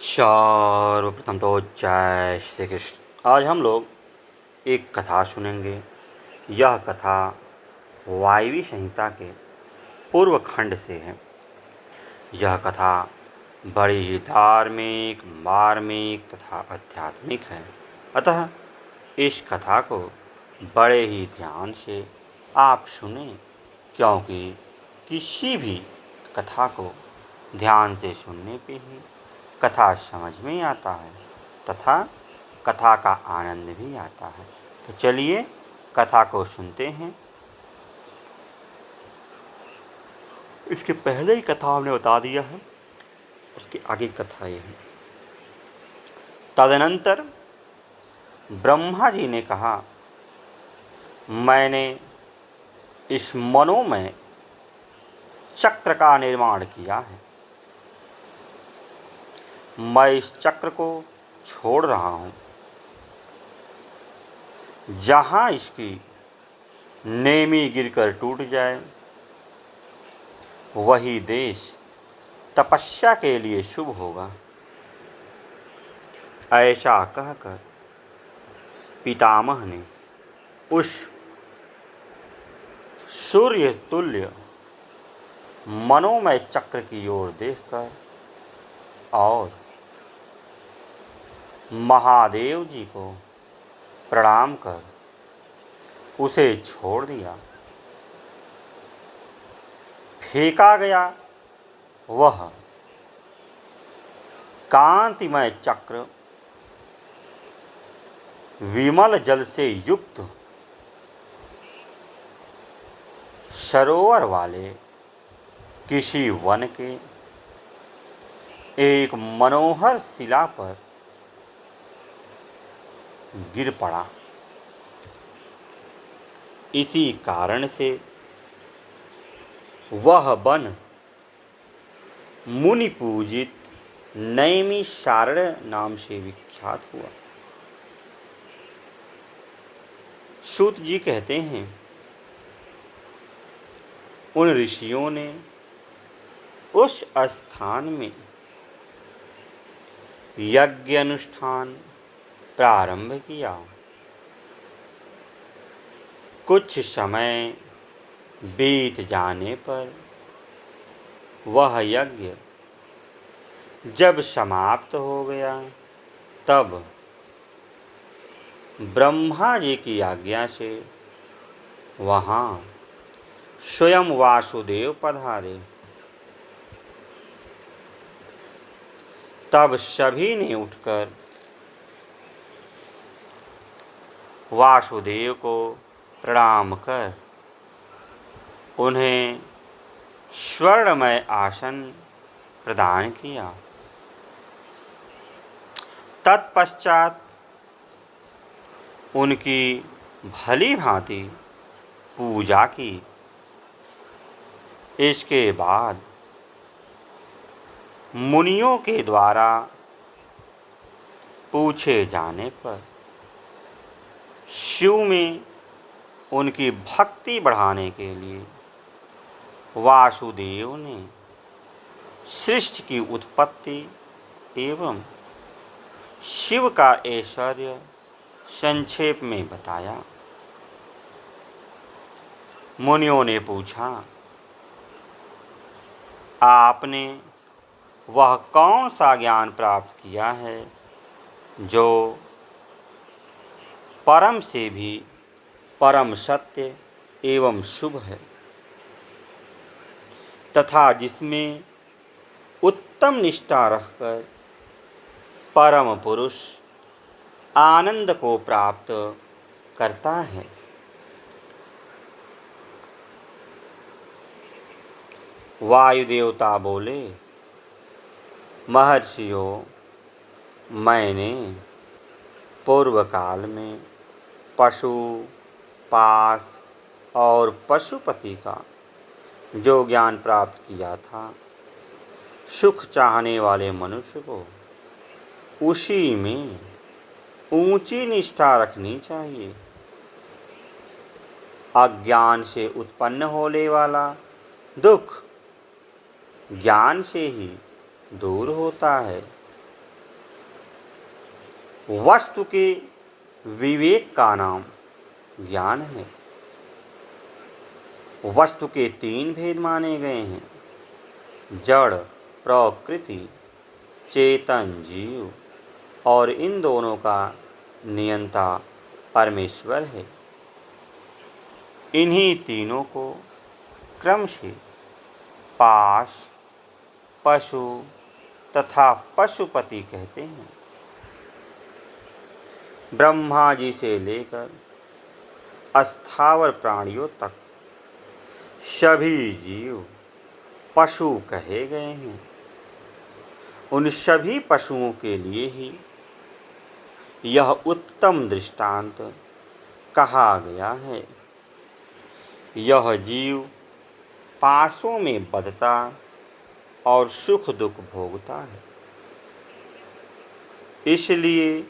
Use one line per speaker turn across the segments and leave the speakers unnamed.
सर्वप्रथम तो जय श्री कृष्ण। आज हम लोग एक कथा सुनेंगे। यह कथा वायवी संहिता के पूर्व खंड से है। यह कथा बड़ी ही धार्मिक, मार्मिक तथा आध्यात्मिक है। अतः इस कथा को बड़े ही ध्यान से आप सुने, क्योंकि किसी भी कथा को ध्यान से सुनने पे ही कथा समझ में आता है तथा कथा का आनंद भी आता है। तो चलिए कथा को सुनते हैं। इसके पहले ही कथा हमने बता दिया है, उसकी आगे कथा ये है। तदनंतर ब्रह्मा जी ने कहा, मैंने इस मनोमय चक्र का निर्माण किया है। मैं इस चक्र को छोड़ रहा हूँ। जहाँ इसकी नेमी गिरकर टूट जाए, वही देश तपस्या के लिए शुभ होगा। ऐसा कहकर पितामह ने उस सूर्य तुल्य मनोमय चक्र की ओर देखकर और महादेव जी को प्रणाम कर उसे छोड़ दिया। फेंका गया वह कांतिमय चक्र विमल जल से युक्त सरोवर वाले किसी वन के एक मनोहर शिला पर गिर पड़ा। इसी कारण से वह वन मुनि पूजित नैमिषारण्य नाम से विख्यात हुआ। सूत जी कहते हैं, उन ऋषियों ने उस स्थान में यज्ञ अनुष्ठान प्रारंभ किया। कुछ समय बीत जाने पर वह यज्ञ जब समाप्त हो गया, तब ब्रह्मा जी की आज्ञा से वहाँ स्वयं वासुदेव पधारे। तब सभी ने उठकर वासुदेव को प्रणाम कर उन्हें स्वर्णमय आसन प्रदान किया। तत्पश्चात उनकी भली भांति पूजा की। इसके बाद मुनियों के द्वारा पूछे जाने पर शिव में उनकी भक्ति बढ़ाने के लिए वासुदेव ने सृष्टि की उत्पत्ति एवं शिव का ऐश्वर्य संक्षेप में बताया। मुनियों ने पूछा, आपने वह कौन सा ज्ञान प्राप्त किया है जो परम से भी परम सत्य एवं शुभ है, तथा जिसमें उत्तम निष्ठा रखकर परम पुरुष आनंद को प्राप्त करता है। वायुदेवता बोले, महर्षियों, मैंने पूर्व काल में पशु, पास और पशुपति का जो ज्ञान प्राप्त किया था, सुख चाहने वाले मनुष्य को उसी में ऊंची निष्ठा रखनी चाहिए। अज्ञान से उत्पन्न होने वाला दुख ज्ञान से ही दूर होता है। वस्तु के विवेक का नाम ज्ञान है। वस्तु के 3 भेद माने गए हैं, जड़ प्रकृति, चेतन जीव, और इन दोनों का नियंता परमेश्वर है। इन्हीं तीनों को क्रम से पाश, पशु तथा पशुपति कहते हैं। ब्रह्मा जी से लेकर अस्थावर प्राणियों तक सभी जीव पशु कहे गए हैं। उन सभी पशुओं के लिए ही यह उत्तम दृष्टांत कहा गया है। यह जीव पासों में बंधता और सुख दुख भोगता है, इसलिए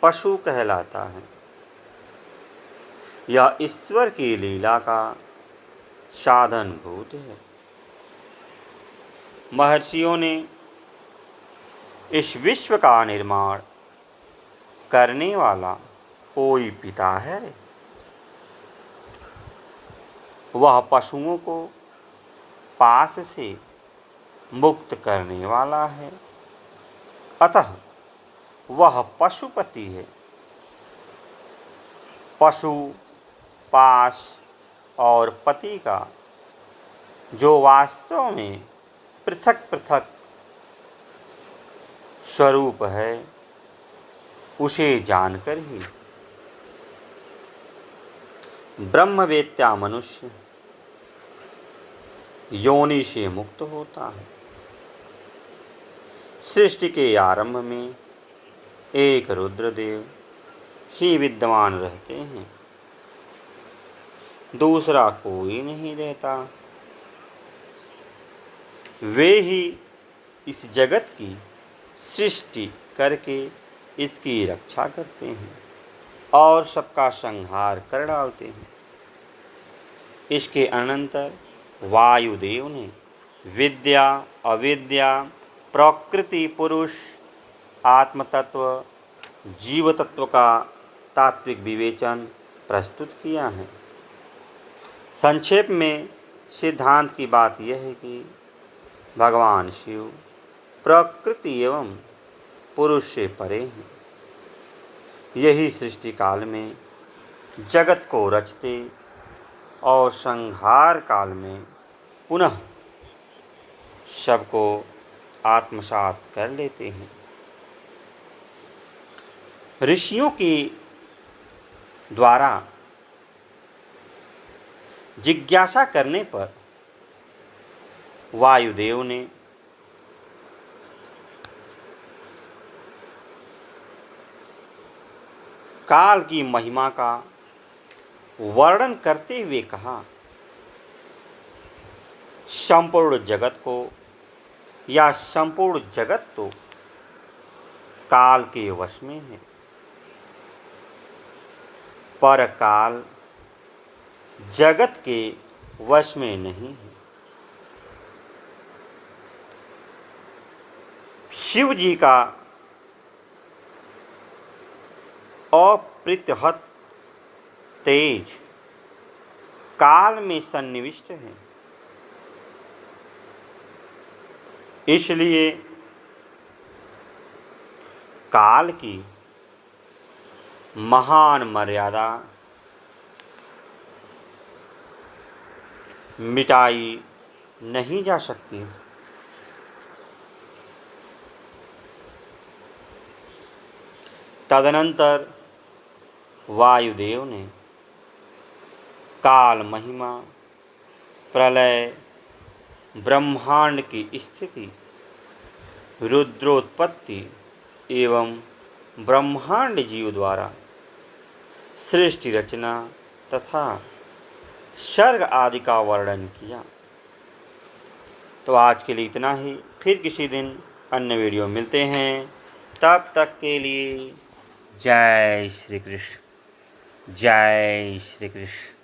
पशु कहलाता है। यह ईश्वर की लीला का साधनभूत है। महर्षियों ने इस विश्व का निर्माण करने वाला कोई पिता है। वह पशुओं को पास से मुक्त करने वाला है, अतः वह पशुपति है। पशु, पाश और पति का जो वास्तव में पृथक पृथक स्वरूप है, उसे जानकर ही ब्रह्मवेत्ता मनुष्य योनि से मुक्त होता है। सृष्टि के आरंभ में एक रुद्रदेव ही विद्यमान रहते हैं, दूसरा कोई नहीं रहता। वे ही इस जगत की सृष्टि करके इसकी रक्षा करते हैं और सबका संहार कर डालते हैं। इसके अनंतर वायुदेव ने विद्या, अविद्या, प्रकृति, पुरुष, आत्म तत्व, जीव तत्व का तात्विक विवेचन प्रस्तुत किया है। संक्षेप में सिद्धांत की बात यह है कि भगवान शिव प्रकृति एवं पुरुष से परे हैं। यही सृष्टि काल में जगत को रचते और संहार काल में पुनः सबको आत्मसात कर लेते हैं। ऋषियों के द्वारा जिज्ञासा करने पर वायुदेव ने काल की महिमा का वर्णन करते हुए कहा, संपूर्ण जगत को या संपूर्ण जगत तो काल के वश में है, पर काल जगत के वश में नहीं है। शिव जी का अप्रतिहत तेज काल में सन्निविष्ट है, इसलिए काल की महान मर्यादा मिटाई नहीं जा सकती। तदनंतर वायुदेव ने काल महिमा, प्रलय, ब्रह्मांड की स्थिति, रुद्रोत्पत्ति एवं ब्रह्मांड जीव द्वारा सृष्टि रचना तथा सर्ग आदि का वर्णन किया। तो आज के लिए इतना ही, फिर किसी दिन अन्य वीडियो मिलते हैं। तब तक के लिए जय श्री कृष्ण, जय श्री कृष्ण।